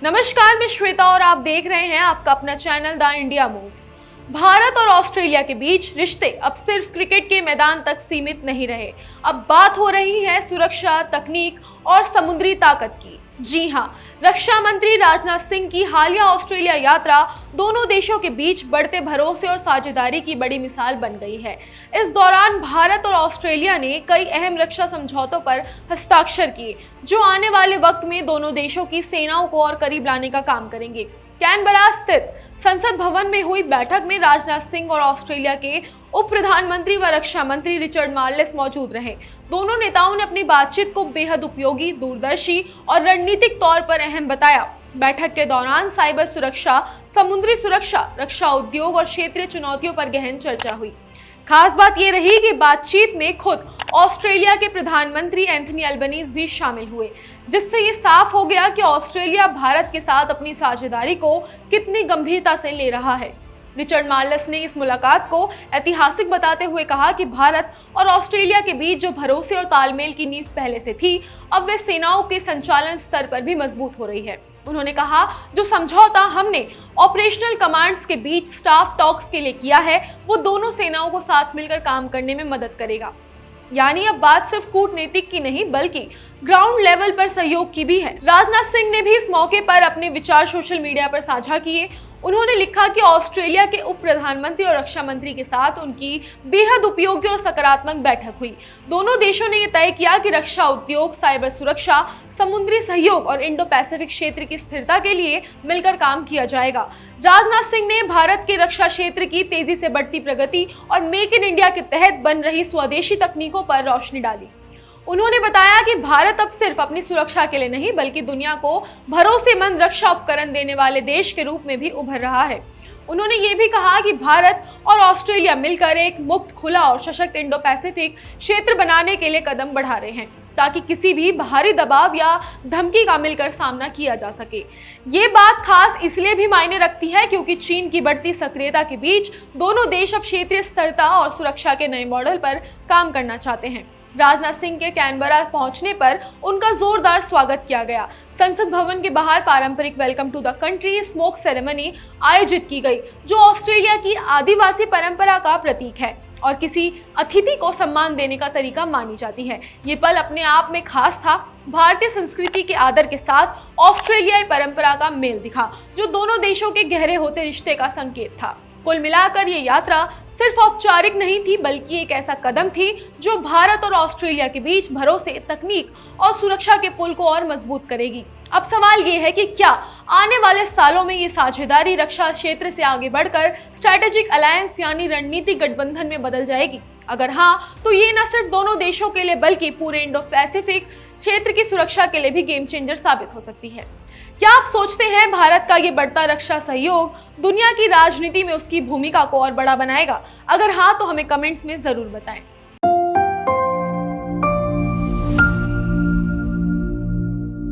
नमस्कार, मैं श्वेता और आप देख रहे हैं आपका अपना channel the India moves. Bharat और ऑस्ट्रेलिया के बीच रिश्ते अब सिर्फ क्रिकेट के मैदान तक सीमित नहीं रहे। अब बात हो रही है सुरक्षा, तकनीक और समुद्री ताकत की। जी हां, रक्षा मंत्री राजनाथ सिंह की हालिया ऑस्ट्रेलिया यात्रा दोनों देशों के बीच बढ़ते भरोसे और साझेदारी की बड़ी मिसाल बन गई है। इस दौरान भारत और ऑस्ट्रेलिया ने कई अहम रक्षा समझौतों पर हस्ताक्षर किए, जो आने वाले वक्त में दोनों देशों की सेनाओं को और करीब लाने का काम करेंगे। कैनबरा स्थित संसद भवन में हुई बैठक में राजनाथ सिंह और ऑस्ट्रेलिया के उप प्रधानमंत्री व रक्षा मंत्री रिचर्ड मार्लेस मौजूद रहे। दोनों नेताओं ने अपनी बातचीत को बेहद उपयोगी, दूरदर्शी और रणनीतिक तौर पर अहम बताया। बैठक के दौरान साइबर सुरक्षा, समुद्री सुरक्षा, रक्षा उद्योग और क्षेत्रीय चुनौतियों पर गहन चर्चा हुई। खास बात यह रही कि बातचीत में खुद ऑस्ट्रेलिया के प्रधानमंत्री एंथनी अल्बनीज भी शामिल हुए, जिससे ये साफ हो गया कि ऑस्ट्रेलिया भारत के साथ अपनी साझेदारी को कितनी गंभीरता से ले रहा है। रिचर्ड मार्लेस ने इस मुलाकात को ऐतिहासिक बताते हुए कहा कि भारत और ऑस्ट्रेलिया के बीच जो भरोसे और तालमेल की नींव पहले से थी, अब वे सेनाओं के संचालन स्तर पर भी मजबूत हो रही है। उन्होंने कहा, जो समझौता हमने ऑपरेशनल कमांड्स के बीच स्टाफ टॉक्स के लिए किया है, वो दोनों सेनाओं को साथ मिलकर काम करने में मदद करेगा। यानी अब बात सिर्फ कूटनीतिक की नहीं, बल्कि ग्राउंड लेवल पर सहयोग की भी है। राजनाथ सिंह ने भी इस मौके पर अपने विचार सोशल मीडिया पर साझा किए। उन्होंने लिखा कि ऑस्ट्रेलिया के उप प्रधानमंत्री और रक्षा मंत्री के साथ उनकी बेहद उपयोगी और सकारात्मक बैठक हुई। दोनों देशों ने यह तय किया कि रक्षा उद्योग, साइबर सुरक्षा, समुद्री सहयोग और इंडो पैसिफिक क्षेत्र की स्थिरता के लिए मिलकर काम किया जाएगा। राजनाथ सिंह ने भारत के रक्षा क्षेत्र की तेजी से बढ़ती प्रगति और मेक इन इंडिया के तहत बन रही स्वदेशी तकनीकों पर रोशनी डाली। उन्होंने बताया कि भारत अब सिर्फ अपनी सुरक्षा के लिए नहीं, बल्कि दुनिया को भरोसेमंद रक्षा उपकरण देने वाले देश के रूप में भी उभर रहा है। उन्होंने ये भी कहा कि भारत और ऑस्ट्रेलिया मिलकर एक मुक्त, खुला और सशक्त इंडो पैसिफिक क्षेत्र बनाने के लिए कदम बढ़ा रहे हैं, ताकि किसी भी बाहरी दबाव या धमकी का मिलकर सामना किया जा सके। ये बात खास इसलिए भी मायने रखती है क्योंकि चीन की बढ़ती सक्रियता के बीच दोनों देश अब क्षेत्रीय स्थिरता और सुरक्षा के नए मॉडल पर काम करना चाहते हैं। राजनाथ सिंह के कैनबरा पहुंचने पर उनका जोरदार स्वागत किया गया। संसद भवन के बाहर पारंपरिक welcome to the country smoke ceremony आयोजित की गई, जो ऑस्ट्रेलिया की आदिवासी परंपरा का प्रतीक है और किसी अतिथि को सम्मान देने का तरीका मानी जाती है। ये पल अपने आप में खास था। भारतीय संस्कृति के आदर के साथ ऑस्ट्रेलियाई परंपरा का मेल दिखा, जो दोनों देशों के गहरे होते रिश्ते का संकेत था। कुल मिलाकर ये यात्रा सिर्फ औपचारिक नहीं थी, बल्कि एक ऐसा कदम थी जो भारत और ऑस्ट्रेलिया के बीच भरोसे, तकनीक और सुरक्षा के पुल को और मजबूत करेगी। अब सवाल ये है कि क्या आने वाले सालों में ये साझेदारी रक्षा क्षेत्र से आगे बढ़कर स्ट्रैटेजिक अलायंस यानी रणनीतिक गठबंधन में बदल जाएगी? अगर हाँ, तो ये न सिर्फ दोनों देशों के लिए बल्कि पूरे इंडो पैसिफिक क्षेत्र की सुरक्षा के लिए भी गेम चेंजर साबित हो सकती है। क्या आप सोचते हैं भारत का ये बढ़ता रक्षा सहयोग दुनिया की राजनीति में उसकी भूमिका को और बड़ा बनाएगा? अगर हाँ, तो हमें कमेंट्स में जरूर बताएं।